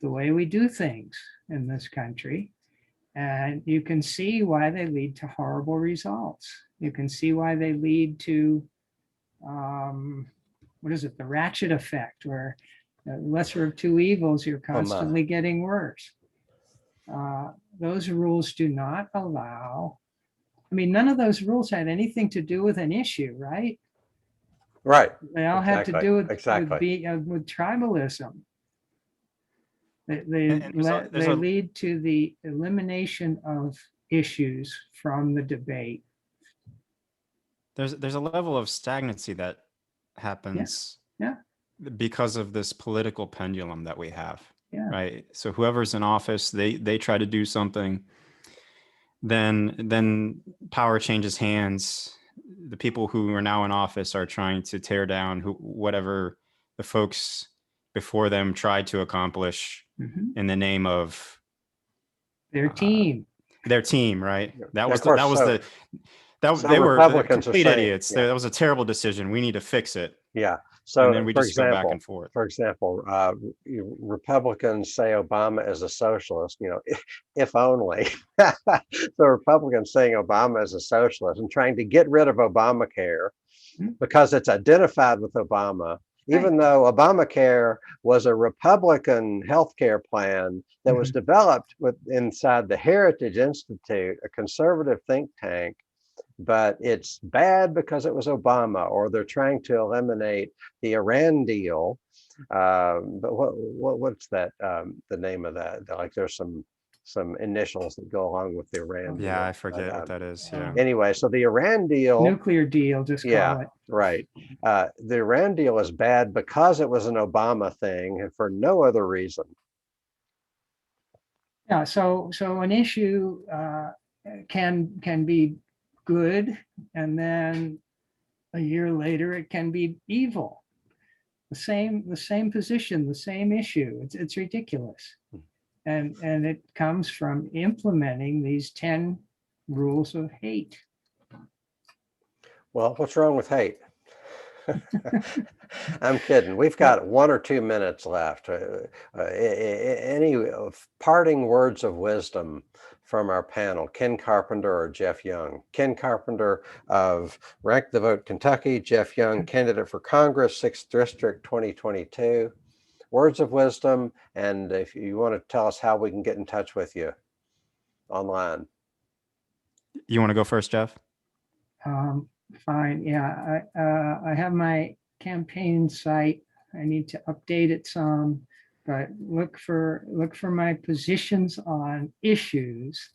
Speaker 2: the way we do things in this country. And you can see why they lead to horrible results. You can see why they lead to, the ratchet effect, where the lesser of two evils, you're constantly getting worse. Those rules do not allow, none of those rules had anything to do with an issue, right?
Speaker 1: Right.
Speaker 2: They all have to do with
Speaker 1: with
Speaker 2: tribalism. They lead to the elimination of issues from the debate.
Speaker 3: There's a level of stagnancy that happens because of this political pendulum that we have.
Speaker 2: Yeah.
Speaker 3: Right. So whoever's in office, they try to do something, then power changes hands. The people who are now in office are trying to tear down whatever the folks before them tried to accomplish in the name of
Speaker 2: their team.
Speaker 3: Right. They were
Speaker 1: Republicans
Speaker 3: complete idiots. That was a terrible decision. We need to fix it.
Speaker 1: Yeah. So,
Speaker 3: and then we just go back and forth.
Speaker 1: For example, Republicans say Obama is a socialist, if only. So Republicans saying Obama is a socialist and trying to get rid of Obamacare because it's identified with Obama, even though Obamacare was a Republican healthcare plan that was developed inside the Heritage Institute, a conservative think tank. But it's bad because it was Obama, or they're trying to eliminate the Iran deal. But what's that? The name of that? Like there's some initials that go along with the Iran deal.
Speaker 3: Yeah, I forget what that is. Yeah.
Speaker 1: Anyway, so the Iran deal,
Speaker 2: nuclear deal, just call it.
Speaker 1: Right. The Iran deal is bad because it was an Obama thing and for no other reason.
Speaker 2: Yeah. So an issue can be good, and then a year later it can be evil. The same position, the same issue. It's ridiculous, and it comes from implementing these 10 rules of hate.
Speaker 1: Well, what's wrong with hate? I'm kidding. We've got 1 or 2 minutes left. Any parting words of wisdom from our panel, Ken Carpenter or Geoff Young? Ken Carpenter of Rank the Vote Kentucky, Geoff Young, candidate for Congress, 6th District, 2022. Words of wisdom, and if you want to tell us how we can get in touch with you online.
Speaker 3: You want to go first, Geoff?
Speaker 2: Fine. Yeah, I have my campaign site. I need to update it some, but look for my positions on issues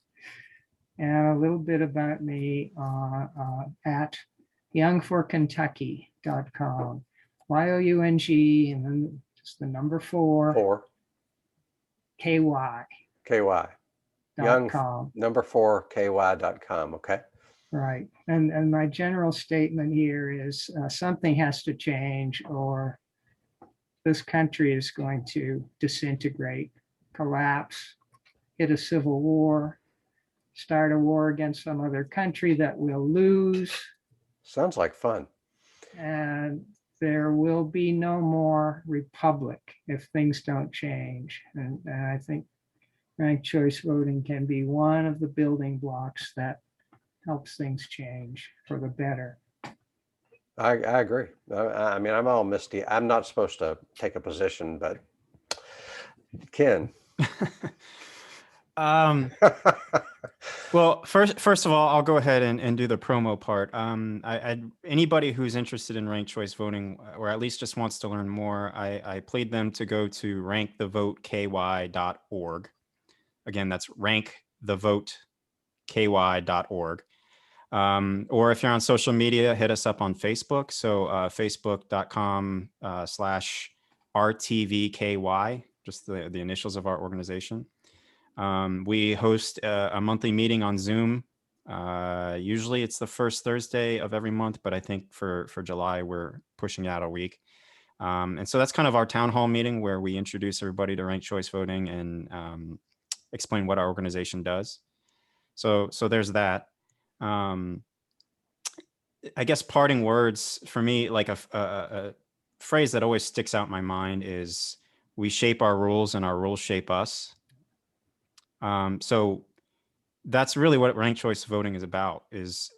Speaker 2: and a little bit about me at youngforkentucky.com. YOUNG and then just the number 4 KY.
Speaker 1: Young number 4 KY.com. Okay.
Speaker 2: Right. And my general statement here is something has to change, or this country is going to disintegrate, collapse, hit a civil war, start a war against some other country that we'll lose.
Speaker 1: Sounds like fun.
Speaker 2: And there will be no more republic if things don't change. And I think ranked choice voting can be one of the building blocks that helps things change for the better.
Speaker 1: I agree. I mean, I'm all misty. I'm not supposed to take a position, but Ken.
Speaker 3: Well, first of all, I'll go ahead and do the promo part. Anybody who's interested in ranked choice voting, or at least just wants to learn more, I plead them to go to rankthevoteky.org. Again, that's rankthevoteky.org. Or if you're on social media, hit us up on Facebook. So facebook.com/RTVKY, just the initials of our organization. We host a monthly meeting on Zoom. Usually it's the first Thursday of every month, but I think for July, we're pushing out a week. And so that's kind of our town hall meeting where we introduce everybody to ranked choice voting and explain what our organization does. So there's that. I guess parting words for me, like a phrase that always sticks out in my mind is, we shape our rules and our rules shape us. So that's really what ranked choice voting is about, is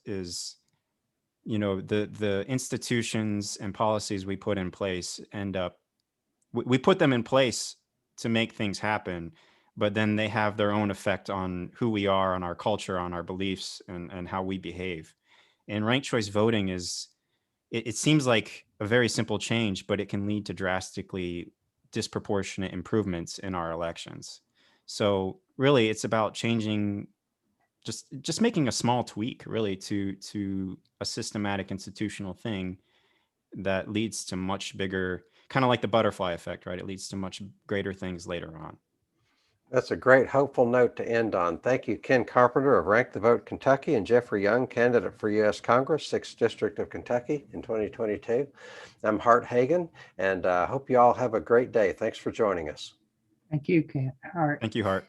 Speaker 3: the institutions and policies we put in place end up, we put them in place to make things happen, but then they have their own effect on who we are, on our culture, on our beliefs, and how we behave. And ranked choice voting it seems like a very simple change, but it can lead to drastically disproportionate improvements in our elections. So really, it's about changing, just making a small tweak, really, to a systematic institutional thing that leads to much bigger, kind of like the butterfly effect, right? It leads to much greater things later on.
Speaker 1: That's a great hopeful note to end on. Thank you, Ken Carpenter of Rank the Vote Kentucky, and Jeffrey Young, candidate for U.S. Congress, 6th District of Kentucky in 2022. I'm Hart Hagan, and I hope you all have a great day. Thanks for joining us.
Speaker 2: Thank you, Ken. Hart.
Speaker 3: Thank you, Hart.